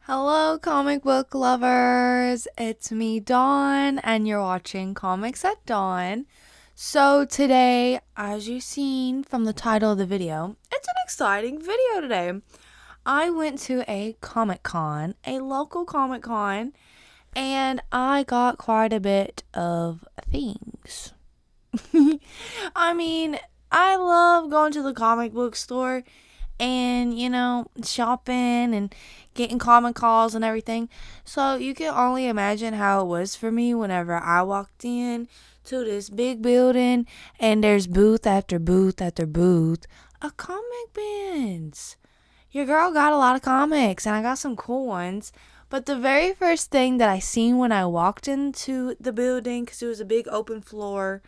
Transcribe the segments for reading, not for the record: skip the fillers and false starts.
Hello, comic book lovers. It's me, Dawn, and you're watching Comics at Dawn. So, today, as you've seen from the title of the video, it's an exciting video today. I went to a Comic Con, a local Comic Con, and I got quite a bit of things. I mean, I love going to the comic book store and shopping and getting comic calls and everything. So you can only imagine how it was for me whenever I walked in to this big building and there's booth after booth after booth of comic bins. Your girl got a lot of comics and I got some cool ones. But the very first thing that I seen when I walked into the building, because it was a big open floor,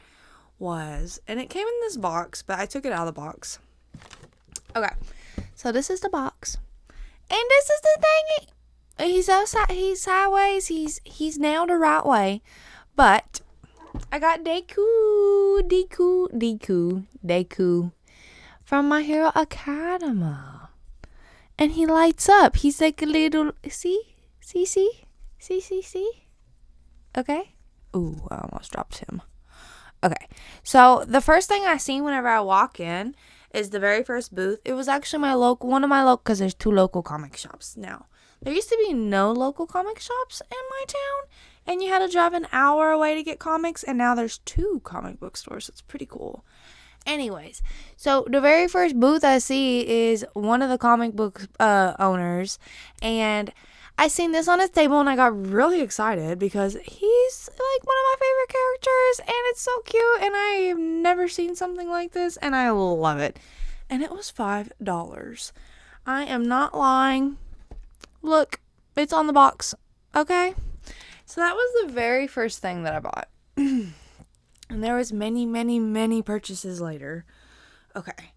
and it came in this box, but I took it out of the box. Okay, so this is the box, and this is the thing. He's sideways. He's now the right way, but I got deku from My Hero Academia, and he lights up. He's like a little see. Okay. Ooh, I almost dropped him. Okay, so the first thing I seen whenever I walk in is the very first booth. It was actually one of my local, because there's two local comic shops now. There used to be no local comic shops in my town, and you had to drive an hour away to get comics, and now there's two comic book stores. It's pretty cool. Anyways, so the very first booth I see is one of the comic book owners, and I seen this on his table and I got really excited because he's like one of my favorite characters and it's so cute and I have never seen something like this and I love it. And it was $5. I am not lying. Look, it's on the box. Okay? So that was the very first thing that I bought. And there was many purchases later. Okay.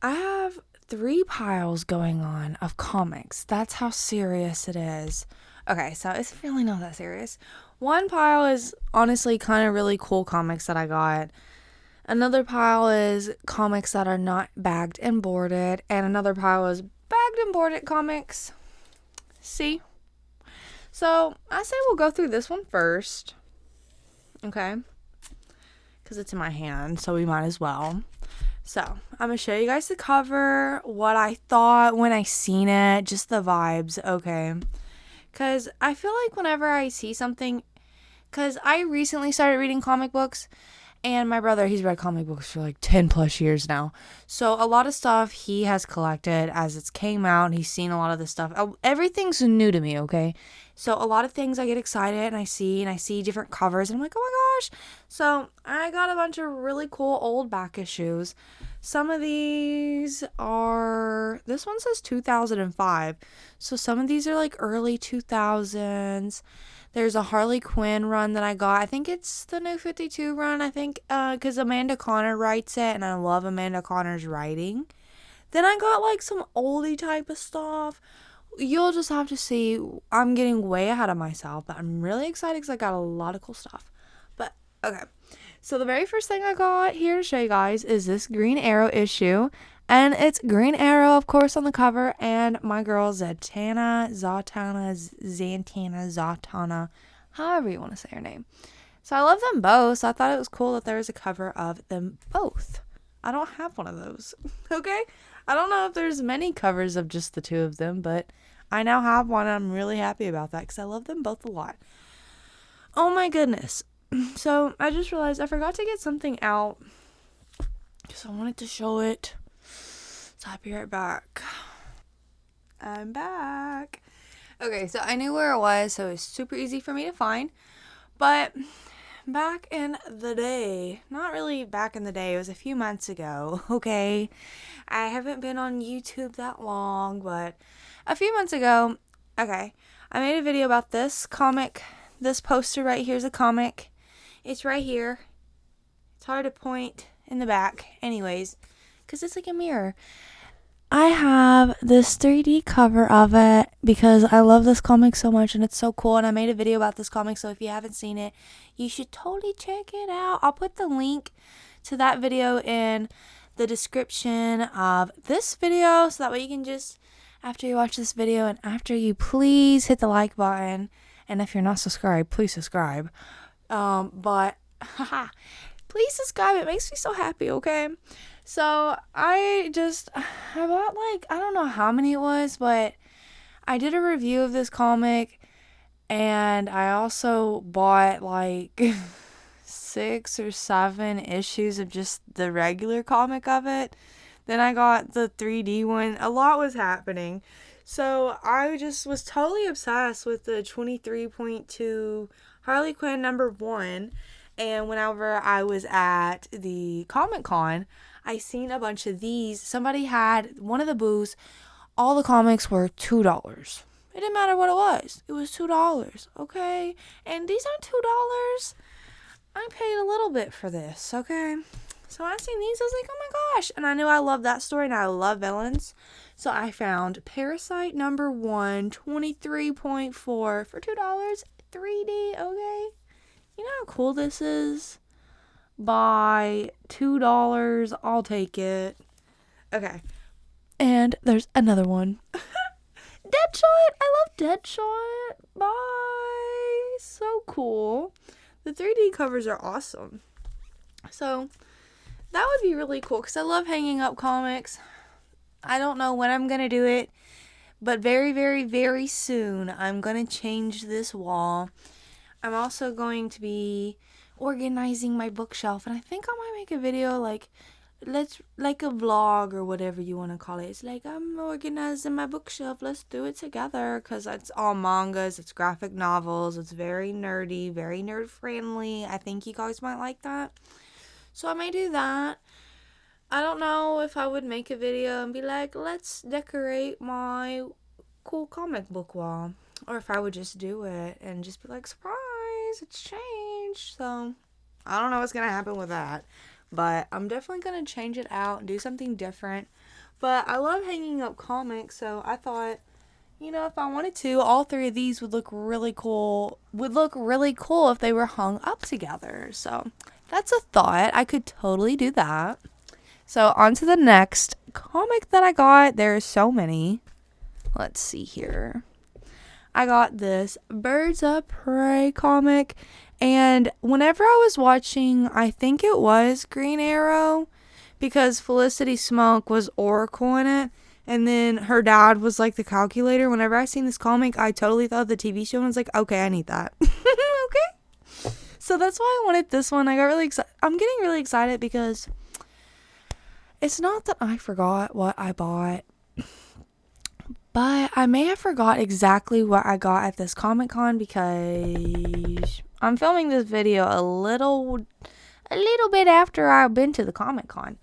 I have 3 piles going on of comics. That's how serious it is. Okay, so it's really not that serious. One pile is honestly kind of really cool comics that I got. Another pile is comics that are not bagged and boarded. And another pile is bagged and boarded comics. See? So I say we'll go through this one first. Okay? Because it's in my hand, so we might as well. So, I'm going to show you guys the cover, what I thought when I seen it, just the vibes, okay? Because I feel like whenever I see something, because I recently started reading comic books, and my brother, he's read comic books for like 10 plus years now. So, a lot of stuff he has collected as it's came out, he's seen a lot of this stuff. Everything's new to me, okay? So, a lot of things I get excited and I see different covers, and I'm like, oh my gosh. So, I got a bunch of really cool old back issues. Some of these are, this one says 2005. So some of these are like early 2000s. There's a Harley Quinn run that I got. I think it's the New 52 run. I think because Amanda Conner writes it and I love Amanda Conner's writing. Then I got like some oldie type of stuff. You'll just have to see. I'm getting way ahead of myself, but I'm really excited because I got a lot of cool stuff. But okay. So the very first thing I got here to show you guys is this Green Arrow issue. And it's Green Arrow, of course, on the cover. And my girl Zatanna, however you want to say her name. So I love them both. So I thought it was cool that there was a cover of them both. I don't have one of those. Okay? I don't know if there's many covers of just the two of them. But I now have one. And I'm really happy about that because I love them both a lot. Oh my goodness. So, I just realized I forgot to get something out because I wanted to show it. So, I'll be right back. I'm back. Okay, so I knew where it was, so it was super easy for me to find. But back in the day, not really back in the day, it was a few months ago, okay? I haven't been on YouTube that long, but a few months ago, okay, I made a video about this comic. This poster right here is a comic. It's right here. It's hard to point in the back. Anyways, because it's like a mirror. I have this 3D cover of it because I love this comic so much and it's so cool. And I made a video about this comic. So if you haven't seen it, you should totally check it out. I'll put the link to that video in the description of this video. So that way you can just after you watch this video and after you please hit the like button. And if you're not subscribed, please subscribe. But please subscribe. It makes me so happy, okay? So I bought like, I don't know how many it was, but I did a review of this comic, and I also bought like 6 or 7 issues of just the regular comic of it. Then I got the 3D one. A lot was happening. So I just was totally obsessed with the 23.2 Harley Quinn #1. And whenever I was at the Comic Con, I seen a bunch of these. Somebody had one of the booths. All the comics were $2. It didn't matter what it was. It was $2, okay? And these aren't $2. I paid a little bit for this, okay? So I seen these. I was like, oh my gosh. And I knew I loved that story and I love villains. So I found Parasite #1, 23.4 for $2, 3D, okay? You know how cool this is? By $2, I'll take it. Okay. And there's another one. Deadshot! I love Deadshot. Bye. So cool. The 3D covers are awesome. So that would be really cool because I love hanging up comics. I don't know when I'm going to do it, but very, very, very soon I'm going to change this wall. I'm also going to be organizing my bookshelf, and I think I might make a video like a vlog or whatever you want to call it. It's like, I'm organizing my bookshelf, let's do it together, because it's all mangas, it's graphic novels, it's very nerdy, very nerd friendly. I think you guys might like that, so I may do that. I don't know if I would make a video and be like, let's decorate my cool comic book wall, or if I would just do it and just be like, surprise, it's changed. So I don't know what's gonna happen with that, but I'm definitely going to change it out and do something different. But I love hanging up comics, so I thought, you know, if I wanted to, all 3 of these would look really cool. If they were hung up together. So that's a thought. I could totally do that. So on to the next comic that I got. There are so many. Let's see here. I got this Birds of Prey comic. And whenever I was watching, I think it was Green Arrow, because Felicity Smoke was Oracle in it, and then her dad was like the calculator. Whenever I seen this comic, I totally thought the TV show, and I was like, okay, I need that. Okay? So that's why I wanted this one. I got really excited. I'm getting really excited because it's not that I forgot what I bought, but I may have forgot exactly what I got at this Comic Con, because I'm filming this video a little bit after I've been to the Comic Con.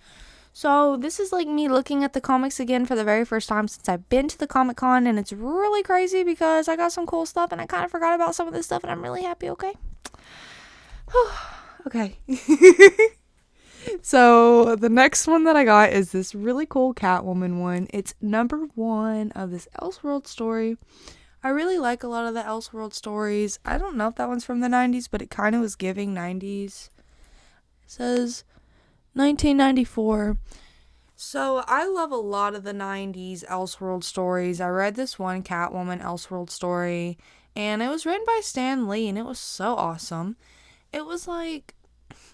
So this is like me looking at the comics again for the very first time since I've been to the Comic Con, and it's really crazy because I got some cool stuff and I kind of forgot about some of this stuff, and I'm really happy, okay? Okay. So the next one that I got is this really cool Catwoman one. It's #1 of this Elseworld story. I really like a lot of the Elseworld stories. I don't know if that one's from the 90s, but it kind of was giving 90s. It says 1994. So I love a lot of the 90s Elseworld stories. I read this one Catwoman Elseworld story, and it was written by Stan Lee, and it was so awesome. It was like,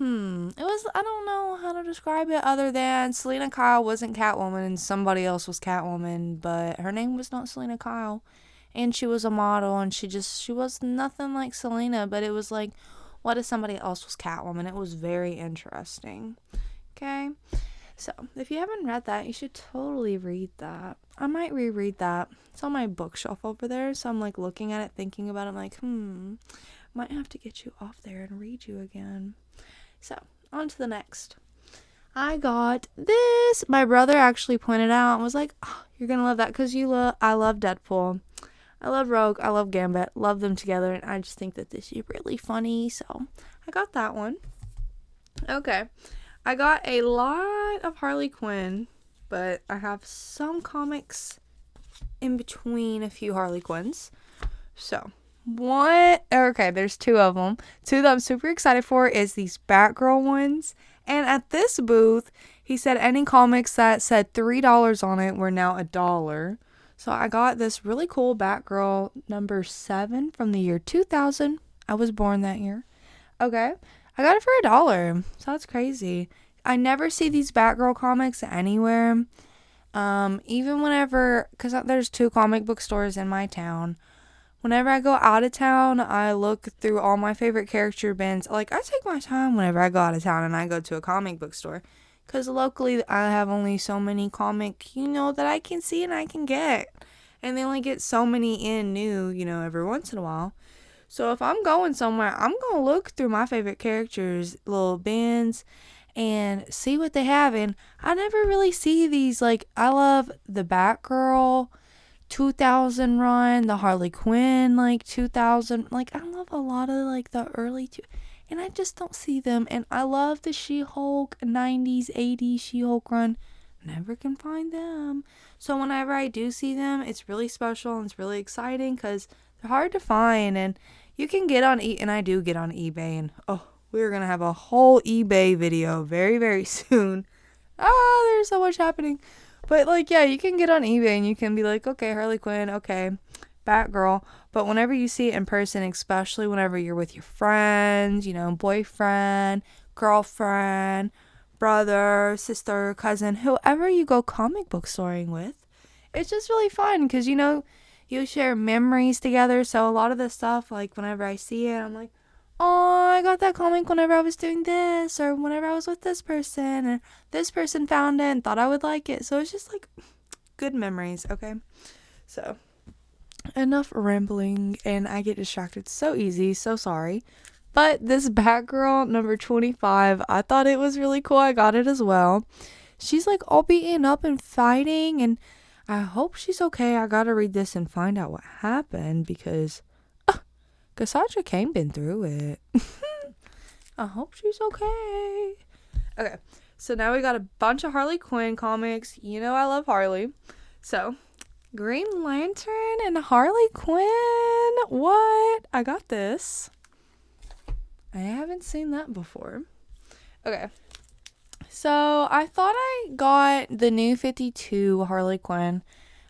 I don't know how to describe it other than Selena Kyle wasn't Catwoman and somebody else was Catwoman, but her name was not Selena Kyle. And she was a model, and she was nothing like Selena, but it was like, what if somebody else was Catwoman? It was very interesting. Okay? So, if you haven't read that, you should totally read that. I might reread that. It's on my bookshelf over there, so I'm like looking at it, thinking about it. I'm like, might have to get you off there and read you again. So, on to the next. I got this. My brother actually pointed out and was like, oh, you're going to love that because I love Deadpool. I love Rogue. I love Gambit. Love them together. And I just think that this is really funny. So I got that one. Okay. I got a lot of Harley Quinn, but I have some comics in between a few Harley Quinns. So there's 2 of them. 2 that I'm super excited for is these Batgirl ones. And at this booth, he said any comics that said $3 on it were now $1. So I got this really cool Batgirl number 7 from the year 2000. I was born that year. Okay. I got it for $1. So that's crazy. I never see these Batgirl comics anywhere. Even whenever, because there's 2 comic book stores in my town. Whenever I go out of town, I look through all my favorite character bins. Like, I take my time whenever I go out of town and I go to a comic book store. Because locally, I have only so many comic, that I can see and I can get. And they only get so many in new, every once in a while. So if I'm going somewhere, I'm going to look through my favorite characters' little bins and see what they have. And I never really see these. Like, I love the Batgirl 2000 run, the Harley Quinn 2000. Like, I love a lot of the early and I just don't see them. And I love the She-Hulk 90s 80s She-Hulk run. Never can find them. So whenever I do see them, it's really special and it's really exciting because they're hard to find. And you can get on and I do get on eBay, and we're gonna have a whole eBay video very, very soon. There's so much happening. But yeah, you can get on eBay and you can be like, okay, Harley Quinn, okay, Batgirl. But whenever you see it in person, especially whenever you're with your friends, boyfriend, girlfriend, brother, sister, cousin, whoever you go comic book storing with, it's just really fun because, you share memories together. So a lot of this stuff, whenever I see it, I'm like, oh, I got that comic whenever I was doing this, or whenever I was with this person, and this person found it and thought I would like it. So it's just good memories, okay? So enough rambling, and I get distracted so easy, so sorry. But this Batgirl number 25, I thought it was really cool. I got it as well. She's all beaten up and fighting, and I hope she's okay. I gotta read this and find out what happened because Cassandra Cain been through it. I hope she's okay. Okay, so now we got a bunch of Harley Quinn comics. I love Harley. So, Green Lantern and Harley Quinn. What? I got this. I haven't seen that before. Okay. So, I thought I got the new 52 Harley Quinn.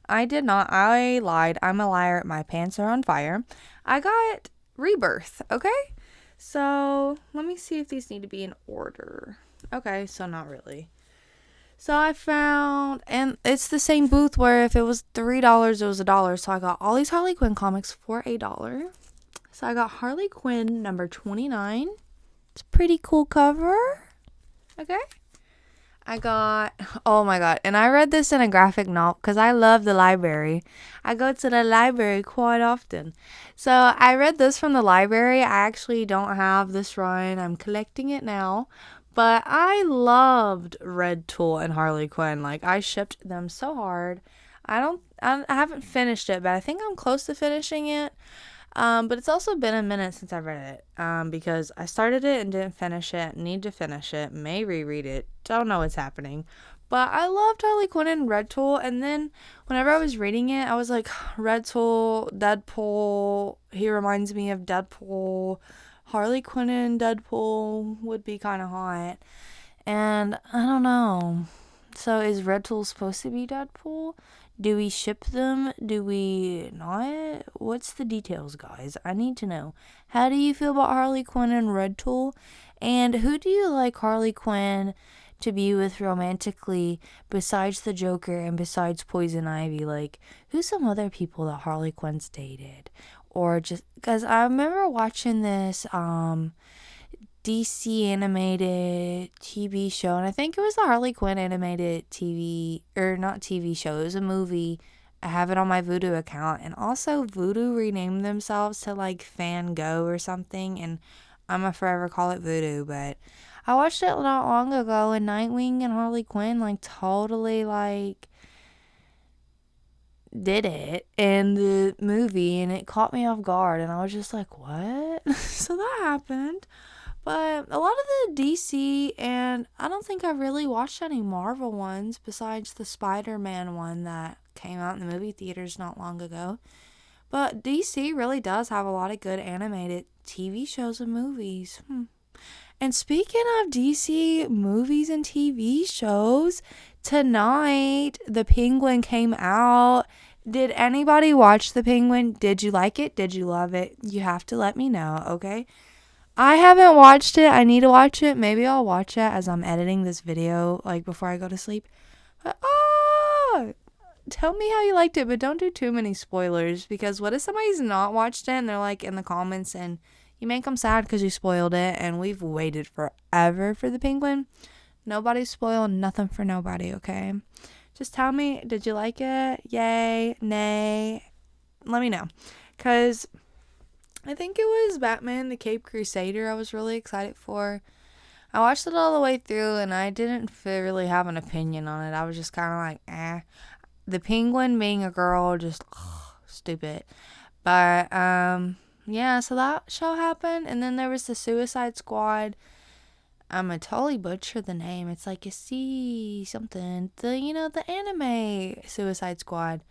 I did not. I lied. I'm a liar. My pants are on fire. I got Rebirth, okay? So, let me see if these need to be in order. Okay, so not really. So, I found, and it's the same booth where if it was $3, it was $1. So, I got all these Harley Quinn comics for $1. So, I got Harley Quinn number 29. It's a pretty cool cover. Okay? I got, oh my god, and I read this in a graphic novel because I love the library. I go to the library quite often. So I read this from the library. I actually don't have this run. I'm collecting it now. But I loved Red Tool and Harley Quinn. I shipped them so hard. I haven't finished it, but I think I'm close to finishing it. But it's also been a minute since I've read it, because I started it and didn't finish it, need to finish it, may reread it, don't know what's happening. But I loved Harley Quinn and Red Tool, and then whenever I was reading it, I was like, Red Tool, Deadpool, he reminds me of Deadpool, Harley Quinn and Deadpool would be kind of hot, and I don't know. So is Red Tool supposed to be Deadpool? Do we ship them? Do we not? What's the details, guys? I need to know. How do you feel about Harley Quinn and Red Tool? And who do you like Harley Quinn to be with romantically besides the Joker and besides Poison Ivy? Who's some other people that Harley Quinn's dated? Or just, because I remember watching this, DC animated TV show, and I think it was the Harley Quinn animated TV, or not TV show, it was a movie. I have it on my Vudu account, and also Vudu renamed themselves to Fan Go or something, and I'm gonna forever call it Vudu. But I watched it not long ago, and Nightwing and Harley Quinn totally did it in the movie, and it caught me off guard, and I was just like, what? So that happened. But a lot of the DC, and I don't think I really watched any Marvel ones besides the Spider-Man one that came out in the movie theaters not long ago. But DC really does have a lot of good animated TV shows and movies. And speaking of DC movies and TV shows, tonight The Penguin came out. Did anybody watch The Penguin? Did you like it? Did you love it? You have to let me know, okay? I haven't watched it. I need to watch it. Maybe I'll watch it as I'm editing this video, like before I go to sleep. But, tell me how you liked it, but don't do too many spoilers, because what if somebody's not watched it and they're like in the comments and you make them sad because you spoiled it, and we've waited forever for The Penguin. Nobody spoiled nothing for nobody, okay? Just tell me, did you like it? Yay, nay? Let me know, because I think it was Batman the Cape Crusader I was really excited for. I watched it all the way through, and I didn't really have an opinion on it. I was just kind of like, eh. The Penguin being a girl, just stupid. But, yeah, so that show happened, and then there was the Suicide Squad. I'm gonna totally butcher the name. It's like you see something. The anime Suicide Squad.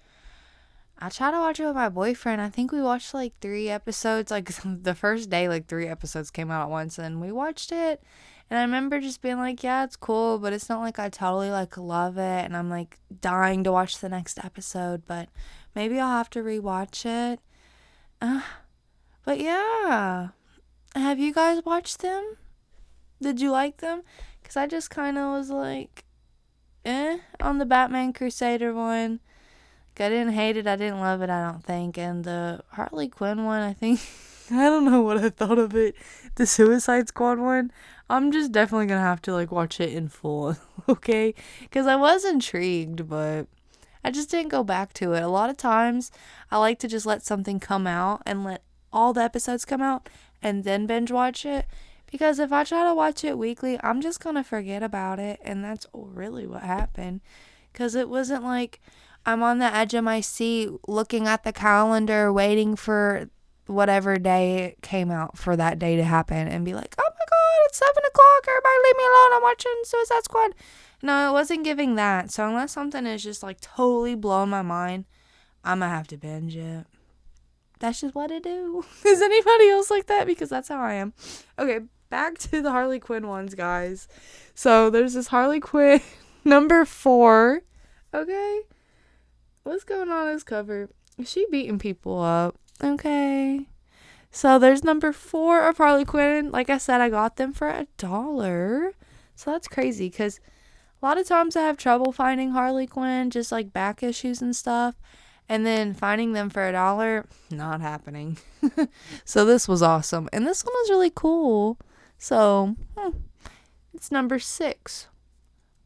I tried to watch it with my boyfriend. I think we watched like 3 episodes. Like the first day, like 3 episodes came out at once, and we watched it. And I remember just being like, yeah, it's cool, but it's not like I totally like love it, and I'm like dying to watch the next episode. But maybe I'll have to rewatch it. But yeah, have you guys watched them? Did you like them? Because I just kind of was like, on the Batman Crusader one. I didn't hate it. I didn't love it, I don't think. And the Harley Quinn one, I think, I don't know what I thought of it. The Suicide Squad one, I'm just definitely going to have to, like, watch it in full, okay? Because I was intrigued, but I just didn't go back to it. A lot of times, I like to just let something come out and let all the episodes come out and then binge watch it. Because if I try to watch it weekly, I'm just going to forget about it. And that's really what happened. Because it wasn't like I'm on the edge of my seat looking at the calendar, waiting for whatever day it came out for that day to happen, and be like, oh my God, it's 7 o'clock. Everybody leave me alone. I'm watching Suicide Squad. No, it wasn't giving that. So unless something is just like totally blowing my mind, I'm going to have to binge it. That's just what I do. Is anybody else like that? Because that's how I am. Okay, back to the Harley Quinn ones, guys. So there's this Harley Quinn number 4. Okay. What's going on this cover? She beating people up. Okay. So there's number 4 of Harley Quinn. Like I said, I got them for $1. So that's crazy, because a lot of times I have trouble finding Harley Quinn, just like back issues and stuff. And then finding them for $1, not happening. So this was awesome. And this one was really cool. So, it's number 6.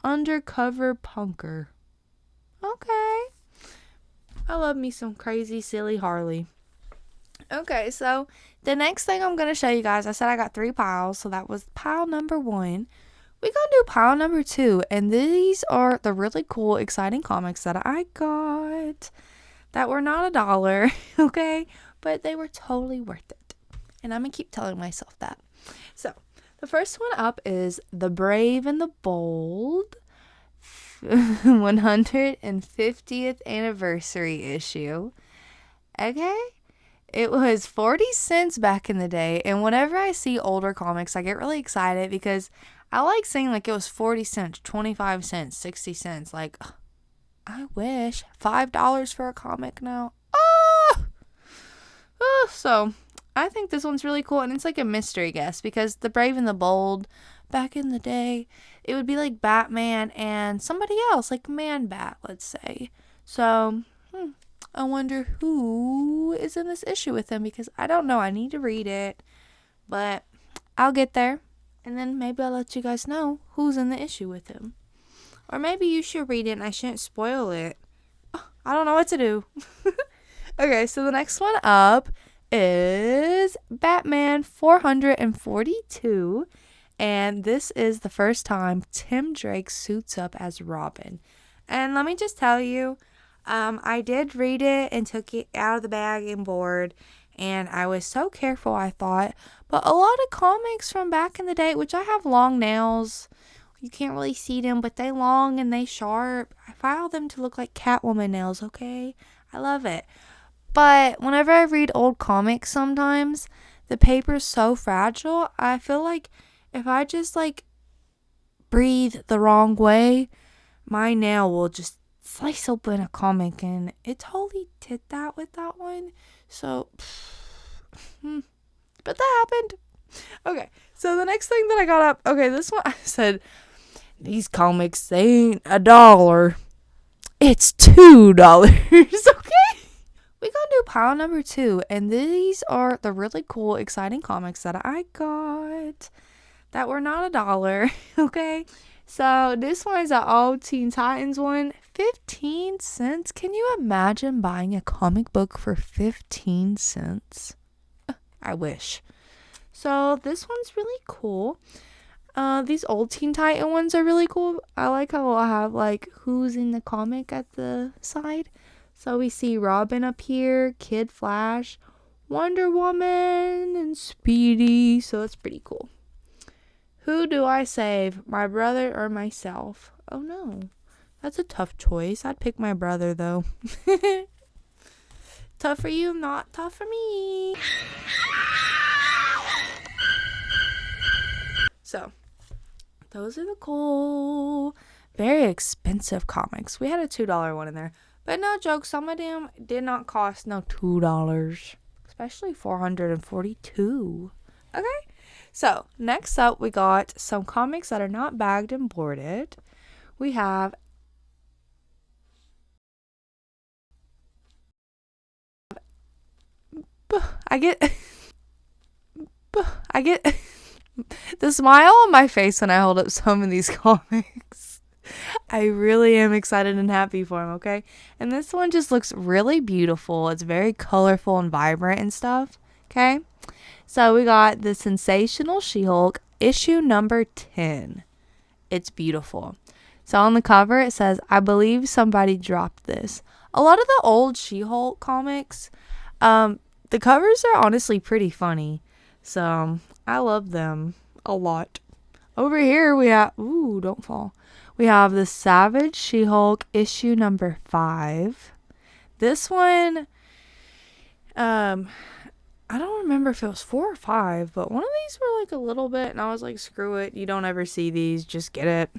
Undercover Punker. Okay. I love me some crazy, silly Harley. Okay, so the next thing I'm going to show you guys, I said I got 3 piles. So that was pile number 1. We're going to do pile number 2. And these are the really cool, exciting comics that I got. That were not $1, okay? But they were totally worth it. And I'm going to keep telling myself that. So, the first one up is The Brave and the Bold 150th anniversary issue. Okay? It was 40 cents back in the day. And whenever I see older comics, I get really excited because I like saying like it was 40 cents, 25 cents, 60 cents. Like, I wish. $5 for a comic now. So, I think this one's really cool. And it's like a mystery guess, because The Brave and the Bold, back in the day, it would be like Batman and somebody else, like Man-Bat, let's say. So, I wonder who is in this issue with him, because I don't know. I need to read it. But I'll get there. And then maybe I'll let you guys know who's in the issue with him. Or maybe you should read it and I shouldn't spoil it. I don't know what to do. Okay, so the next one up is Batman 442. And this is the first time Tim Drake suits up as Robin. And let me just tell you, I did read it and took it out of the bag and board. And I was so careful, I thought. But a lot of comics from back in the day, which I have long nails. You can't really see them, but they long and they sharp. I file them to look like Catwoman nails, okay? I love it. But whenever I read old comics sometimes, the paper's so fragile. I feel like if I just, like, breathe the wrong way, my nail will just slice open a comic, and it totally did that with that one. So, but that happened. Okay, so the next thing that I got up, okay, this one I said, these comics, they ain't $1. It's $2. Okay? We gonna do pile number 2, and these are the really cool, exciting comics that I got that were not $1. Okay? So this one is an old Teen Titans one, 15 cents. Can you imagine buying a comic book for 15 cents? I wish. So this one's really cool. These old Teen Titan ones are really cool. I like how I have like who's in the comic at the side. So we see Robin up here, Kid Flash, Wonder Woman, and Speedy. So it's pretty cool. Who do I save, my brother or myself? Oh no, that's a tough choice. I'd pick my brother though. Tough for you, not tough for me. So, those are the cool, very expensive comics. We had a $2 one in there. But no joke, some of them did not cost no $2. Especially $442. Okay? So, next up, we got some comics that are not bagged and boarded. We have I get the smile on my face when I hold up some of these comics. I really am excited and happy for him, okay? And this one just looks really beautiful. It's very colorful and vibrant and stuff, okay? So we got the Sensational She-Hulk, issue number 10. It's beautiful. So on the cover, it says, I believe somebody dropped this. A lot of the old She-Hulk comics, the covers are honestly pretty funny. So I love them a lot. Over here, we have, ooh, don't fall. We have the Savage She-Hulk, issue number 5. This one, I don't remember if it was 4 or 5, but one of these were like a little bit, and I was like, screw it. You don't ever see these. Just get it.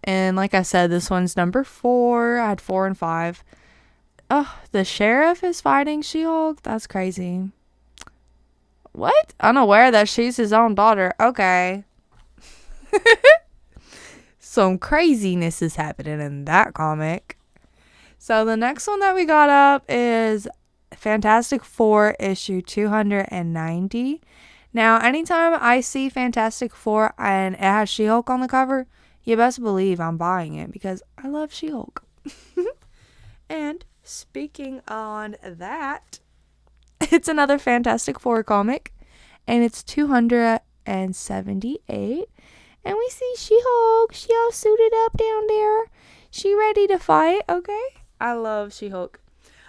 And like I said, this one's number 4. I had 4 and 5. Oh, the sheriff is fighting She-Hulk? That's crazy. What? Unaware that she's his own daughter. Okay. Some craziness is happening in that comic. So the next one that we got up is Fantastic Four issue 290. Now, anytime I see Fantastic Four and it has She-Hulk on the cover, you best believe I'm buying it because I love She-Hulk. And speaking on that, it's another Fantastic Four comic, and it's 278. And we see She-Hulk. She all suited up down there. She ready to fight, okay? I love She-Hulk.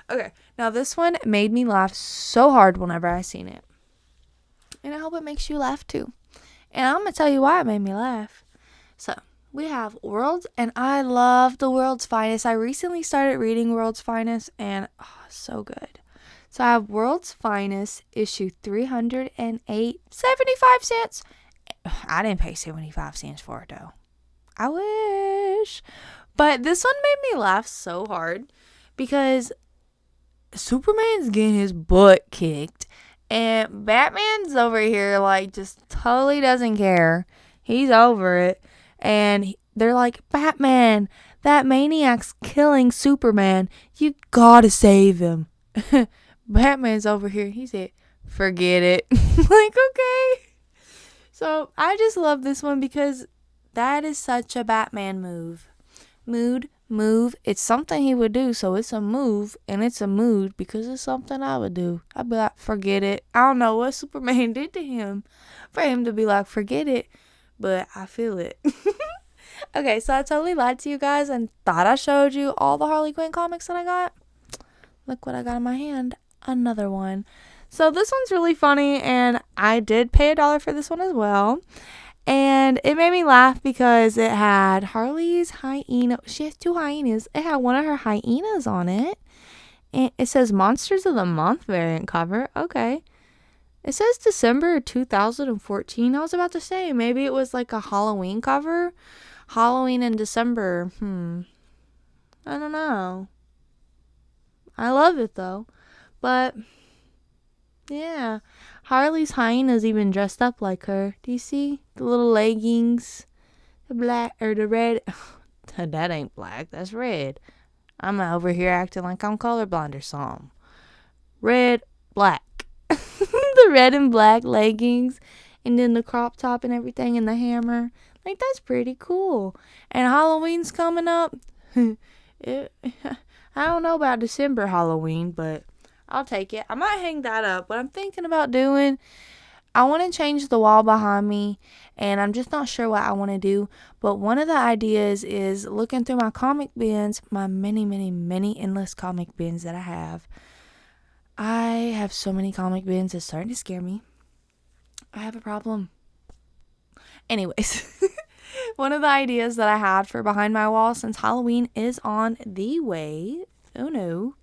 Okay, now this one made me laugh so hard whenever I seen it. And I hope it makes you laugh too. And I'm going to tell you why it made me laugh. So, we have World's, and I love the World's Finest. I recently started reading World's Finest, and so good. So, I have World's Finest, issue 308, 75 cents. I didn't pay 75 cents for it, though. I wish. But this one made me laugh so hard because Superman's getting his butt kicked, and Batman's over here, like, just totally doesn't care. He's over it. And they're like, Batman, that maniac's killing Superman. You gotta save him. Batman's over here. He said, forget it. Like, okay. So, I just love this one because that is such a Batman move. Move. It's something he would do, so it's a move, and it's a mood because it's something I would do. I'd be like, forget it. I don't know what Superman did to him for him to be like, forget it, but I feel it. Okay, so I totally lied to you guys and thought I showed you all the Harley Quinn comics that I got. Look what I got in my hand. Another one. So this one's really funny, and I did pay $1 for this one as well. And it made me laugh because it had Harley's hyena. She has 2 hyenas. It had one of her hyenas on it. And it says Monsters of the Month variant cover. Okay. It says December 2014. I was about to say, maybe it was like a Halloween cover. Halloween in December. I don't know. I love it though. But yeah, Harley's hyena's even dressed up like her. Do you see the little leggings, the black or the red? That ain't black. That's red. I'm over here acting like I'm colorblind or something. Red, black. The red and black leggings, and then the crop top and everything, and the hammer. Like, that's pretty cool. And Halloween's coming up. it, I don't know about December Halloween, but I'll take it. I might hang that up. What I'm thinking about doing, I want to change the wall behind me, and I'm just not sure what I want to do. But one of the ideas is looking through my comic bins, my many, many, many endless comic bins that I have. I have so many comic bins, it's starting to scare me. I have a problem. Anyways, one of the ideas that I had for behind my wall, since Halloween is on the way. Oh no.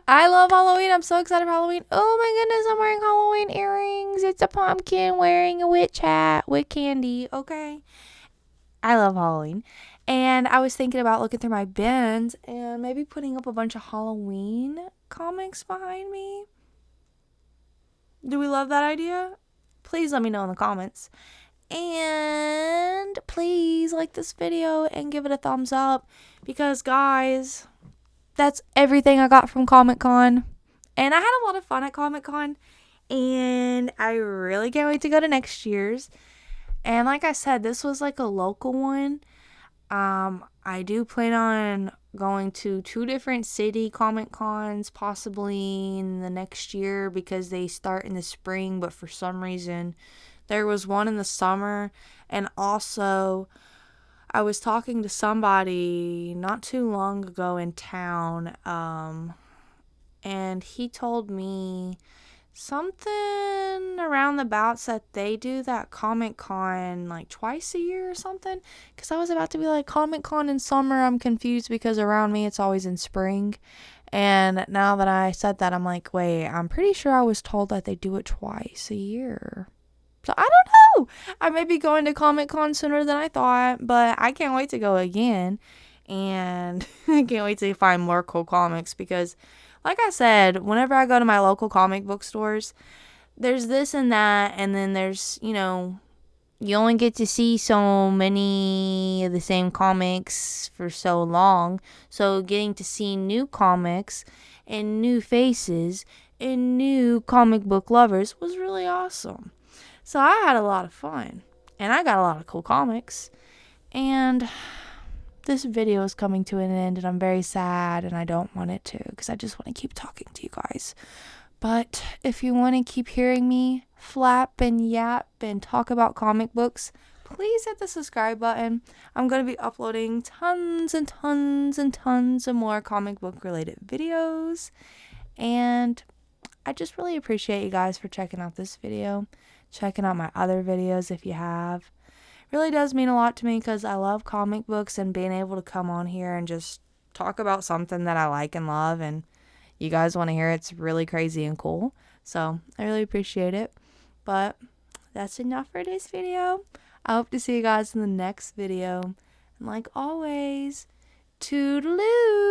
I love Halloween. I'm so excited for Halloween. Oh my goodness, I'm wearing Halloween earrings. It's a pumpkin wearing a witch hat with candy. Okay. I love Halloween. And I was thinking about looking through my bins and maybe putting up a bunch of Halloween comics behind me. Do we love that idea? Please let me know in the comments. And please like this video and give it a thumbs up, because guys, that's everything I got from Comic Con. And I had a lot of fun at Comic Con, and I really can't wait to go to next year's. And like I said, this was like a local one. I do plan on going to 2 different city Comic Cons possibly in the next year, because they start in the spring, but for some reason there was one in the summer. And also, I was talking to somebody not too long ago in town, and he told me something around the bouts that they do that Comic Con like twice a year or something. Because I was about to be like, Comic Con in summer, I'm confused because around me it's always in spring. And now that I said that, I'm like, wait, I'm pretty sure I was told that they do it twice a year. So I don't know. I may be going to Comic Con sooner than I thought, but I can't wait to go again. And I can't wait to find more cool comics, because like I said, whenever I go to my local comic book stores, there's this and that, and then there's, you only get to see so many of the same comics for so long. So getting to see new comics and new faces and new comic book lovers was really awesome. So I had a lot of fun, and I got a lot of cool comics. And this video is coming to an end, and I'm very sad, and I don't want it to, because I just want to keep talking to you guys. But if you want to keep hearing me flap and yap and talk about comic books, please hit the subscribe button. I'm going to be uploading tons and tons and tons of more comic book related videos. And I just really appreciate you guys for checking out this video, checking out my other videos if you have. It really does mean a lot to me, because I love comic books, and being able to come on here and just talk about something that I like and love, and you guys want to hear it's really crazy and cool. So I really appreciate it. But that's enough for this video. I hope to see you guys in the next video. And like always, toodaloo!